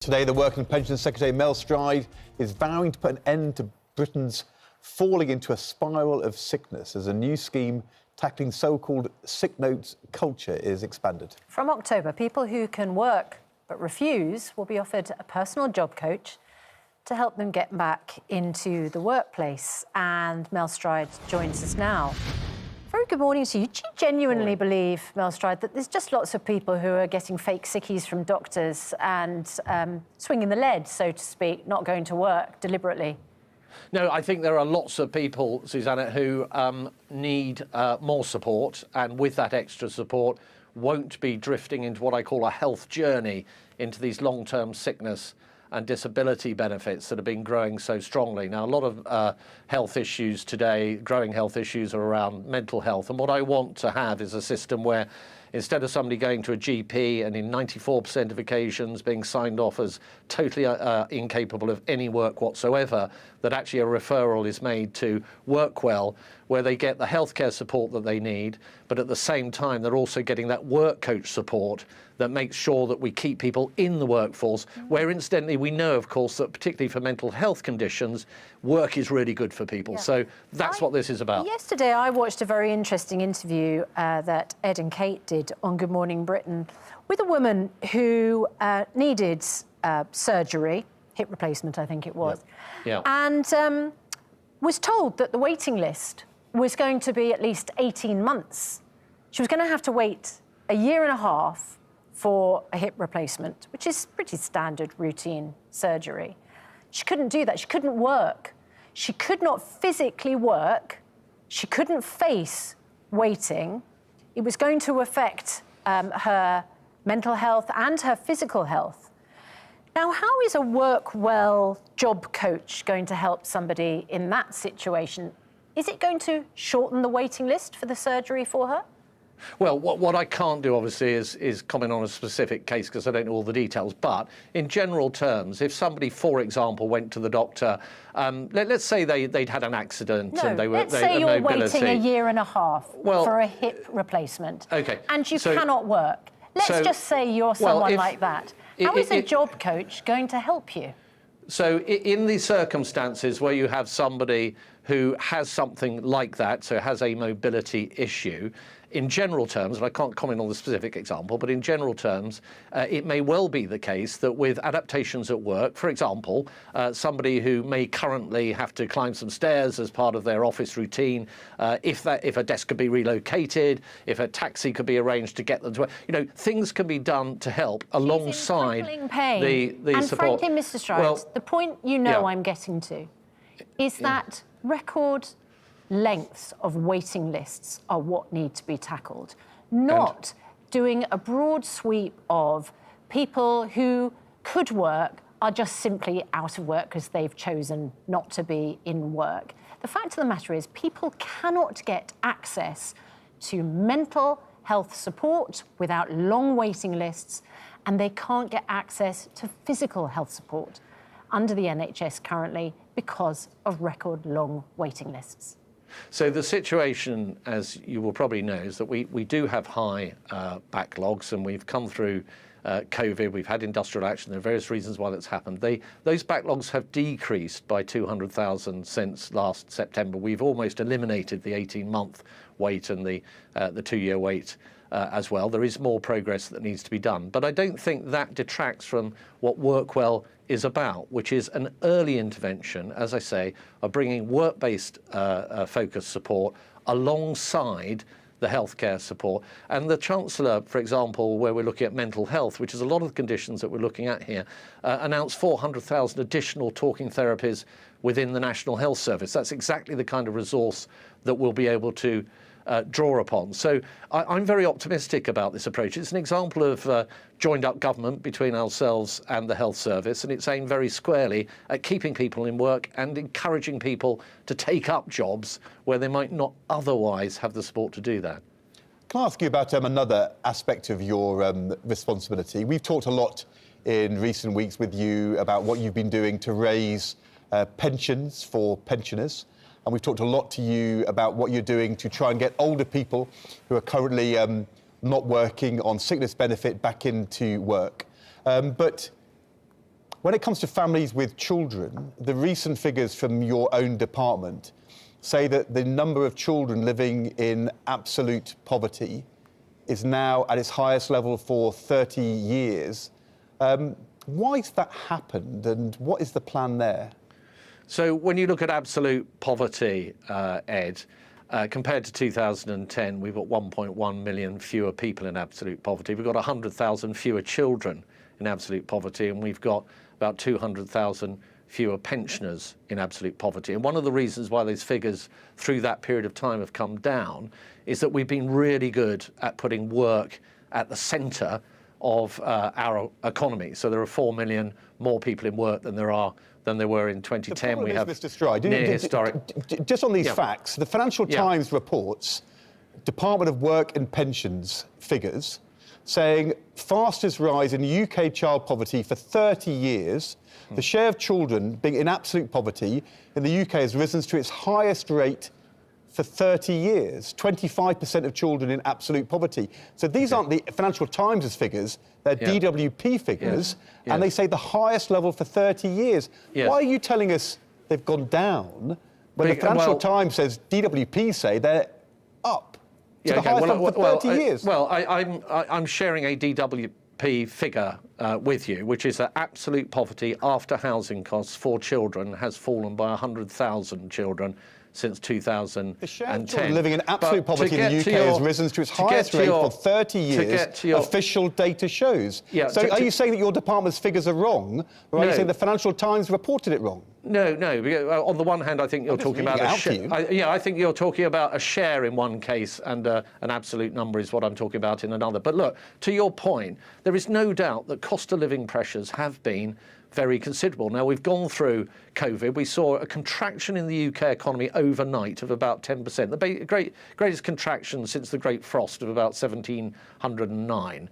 Today, the Work and Pensions Secretary, Mel Stride, is vowing to put an end to Britain's falling into a spiral of sickness as a new scheme tackling so-called sick notes culture is expanded. From October, people who can work but refuse will be offered a personal job coach to help them get back into the workplace. And Mel Stride joins us now. Very good morning to you. Do you genuinely believe, Mel Stride, that there's just lots of people who are getting fake sickies from doctors and swinging the lead, so to speak, not going to work deliberately? No, I think there are lots of people, Susanna, who need more support, and with that extra support won't be drifting into what I call a health journey into these long-term sickness and disability benefits that have been growing so strongly. Now, a lot of health issues today, growing health issues, are around mental health. And what I want to have is a system where instead of somebody going to a GP and in 94% of occasions being signed off as totally incapable of any work whatsoever, that actually a referral is made to Workwell, where they get the healthcare support that they need, but at the same time they're also getting that work coach support that makes sure that we keep people in the workforce, where incidentally we know, of course, that particularly for mental health conditions, work is really good for people. Yeah. So that's what this is about. Yesterday I watched a very interesting interview that Ed and Kate did on Good Morning Britain with a woman who needed surgery, hip replacement I think it was, and was told that the waiting list was going to be at least 18 months. She was going to have to wait a year and a half for a hip replacement, which is pretty standard routine surgery. She couldn't do that. She couldn't work. She could not physically work. She couldn't face waiting. It was going to affect her mental health and her physical health. Now, how is a Workwell job coach going to help somebody in that situation? Is it going to shorten the waiting list for the surgery for her? Well, what I can't do, obviously, is comment on a specific case because I don't know all the details. But in general terms, if somebody, for example, went to the doctor, let's say they'd had an accident and they were... let's say you're waiting a year and a half for a hip replacement. OK. And you cannot work. Let's just say you're someone like that. How is a job coach going to help you? So in these circumstances where you have somebody who has something like that, so has a mobility issue, in general terms, and I can't comment on the specific example, but in general terms, it may well be the case that with adaptations at work, for example, somebody who may currently have to climb some stairs as part of their office routine, if a desk could be relocated, if a taxi could be arranged to get them to work, things can be done to help alongside the and support. Frankly, Mr. Stride, the point I'm getting to is that record lengths of waiting lists are what need to be tackled, not doing a broad sweep of people who could work are just simply out of work because they've chosen not to be in work. The fact of the matter is people cannot get access to mental health support without long waiting lists, and they can't get access to physical health support under the NHS currently because of record long waiting lists. So the situation, as you will probably know, is that we do have high backlogs, and we've come through COVID, we've had industrial action, there are various reasons why that's happened. Those backlogs have decreased by 200,000 since last September. We've almost eliminated the 18-month wait and the 2-year wait as well. There is more progress that needs to be done. But I don't think that detracts from what Workwell is about, which is an early intervention, as I say, of bringing work-based focused support alongside the healthcare support. And the Chancellor, for example, where we're looking at mental health, which is a lot of the conditions that we're looking at here, announced 400,000 additional talking therapies within the National Health Service. That's exactly the kind of resource that we'll be able to draw upon. So I'm very optimistic about this approach. It's an example of joined-up government between ourselves and the health service, and it's aimed very squarely at keeping people in work and encouraging people to take up jobs where they might not otherwise have the support to do that. Can I ask you about another aspect of your responsibility? We've talked a lot in recent weeks with you about what you've been doing to raise pensions for pensioners. And we've talked a lot to you about what you're doing to try and get older people who are currently not working on sickness benefit back into work. But when it comes to families with children, the recent figures from your own department say that the number of children living in absolute poverty is now at its highest level for 30 years. Why has that happened, and what is the plan there? So when you look at absolute poverty, Ed, compared to 2010, we've got 1.1 million fewer people in absolute poverty. We've got 100,000 fewer children in absolute poverty, and we've got about 200,000 fewer pensioners in absolute poverty. And one of the reasons why those figures through that period of time have come down is that we've been really good at putting work at the centre of our economy. So there are 4 million more people in work than there were in 2010. We have Mr. Stride, near historic. Just on these facts, the Financial Times reports Department of Work and Pensions figures saying fastest rise in UK child poverty for 30 years. The share of children being in absolute poverty in the UK has risen to its highest rate for 30 years, 25% of children in absolute poverty. So these aren't the Financial Times' figures, they're DWP figures, and they say the highest level for 30 years. Why are you telling us they've gone down when the Financial Times says, DWP say they're up to the highest level for 30 years? I'm sharing a DWP figure with you, which is that absolute poverty after housing costs for children has fallen by 100,000 children since 2010. The share of children living in absolute poverty in the UK has risen to its highest rate for 30 years, official data shows. So are you saying that your department's figures are wrong, or are you saying the Financial Times reported it wrong? No. On the one hand, I think you're talking about a share. I think you're talking about a share in one case, and an absolute number is what I'm talking about in another. But look, to your point, there is no doubt that cost of living pressures have been very considerable. Now, we've gone through COVID. We saw a contraction in the UK economy overnight of about 10%, the greatest contraction since the Great Frost of about 1709.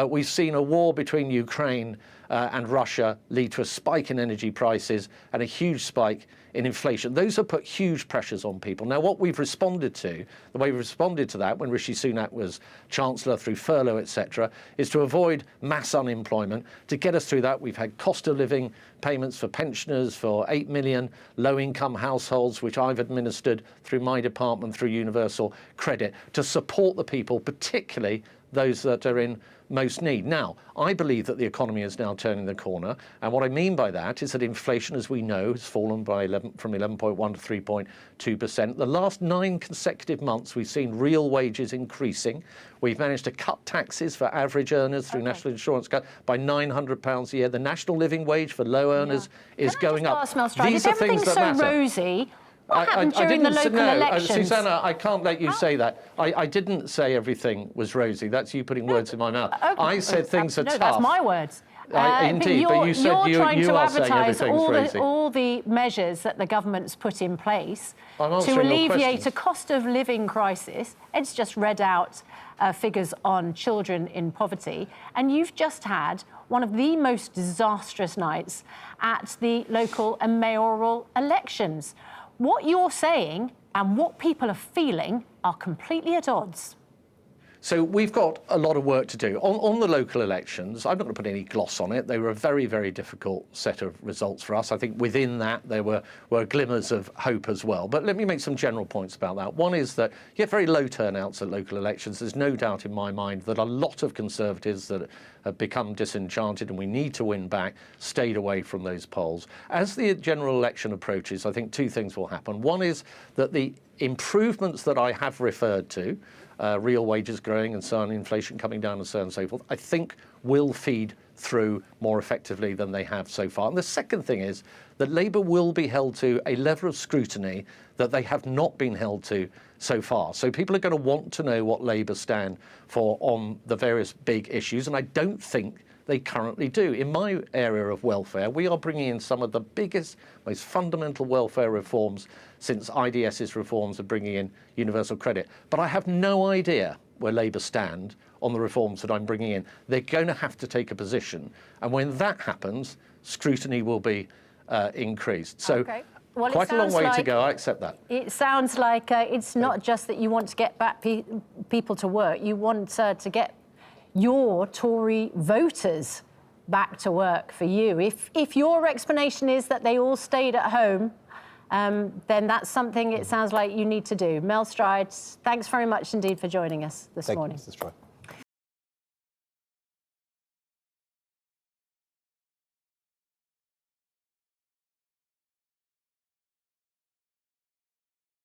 We've seen a war between Ukraine and Russia lead to a spike in energy prices and a huge spike in inflation. Those have put huge pressures on people. Now, what we've responded to, the way we responded to that when Rishi Sunak was Chancellor through furlough, etc., is to avoid mass unemployment. To get us through that, we've had cost of living payments for pensioners for 8 million low-income households, which I've administered through my department through Universal Credit to support the people, particularly those that are in most need. Now, I believe that the economy is now turning the corner, and what I mean by that is that inflation, as we know, has fallen by from 11.1 to 3.2%. The last 9 consecutive months, we've seen real wages increasing. We've managed to cut taxes for average earners through national insurance cut by £900 a year. The national living wage for low earners is going up. Ask Mel Stride, these are things that matter. Rosy? What happened during the local elections? Susanna, I can't let you say that. I didn't say everything was rosy. That's you putting words in my mouth. I said things are tough. That's my words. Indeed, but you said you are saying everything's rosy. All the measures that the government's put in place to alleviate a cost of living crisis. Ed's just read out figures on children in poverty, and you've just had one of the most disastrous nights at the local and mayoral elections. What you're saying and what people are feeling are completely at odds. So we've got a lot of work to do. On the local elections, I'm not going to put any gloss on it. They were a very, very difficult set of results for us. I think within that there were glimmers of hope as well. But let me make some general points about that. One is that you get very low turnouts at local elections. There's no doubt in my mind that a lot of Conservatives that have become disenchanted and we need to win back stayed away from those polls. As the general election approaches, I think 2 things will happen. One is that the improvements that I have referred to, real wages growing and so on, inflation coming down and so on and so forth, I think will feed through more effectively than they have so far. And the second thing is that Labour will be held to a level of scrutiny that they have not been held to so far. So people are going to want to know what Labour stand for on the various big issues, and I don't think they currently do. In my area of welfare, we are bringing in some of the biggest, most fundamental welfare reforms since IDS's reforms of bringing in universal credit. But I have no idea where Labour stand on the reforms that I'm bringing in. They're going to have to take a position. And when that happens, scrutiny will be increased. So quite a long way to go, I accept that. It sounds like it's not just that you want to get back people to work, you want to get your Tory voters back to work for you. If your explanation is that they all stayed at home, then that's something it sounds like you need to do. Mel Stride, thanks very much indeed for joining us this morning. Thank you, Mr. Stride.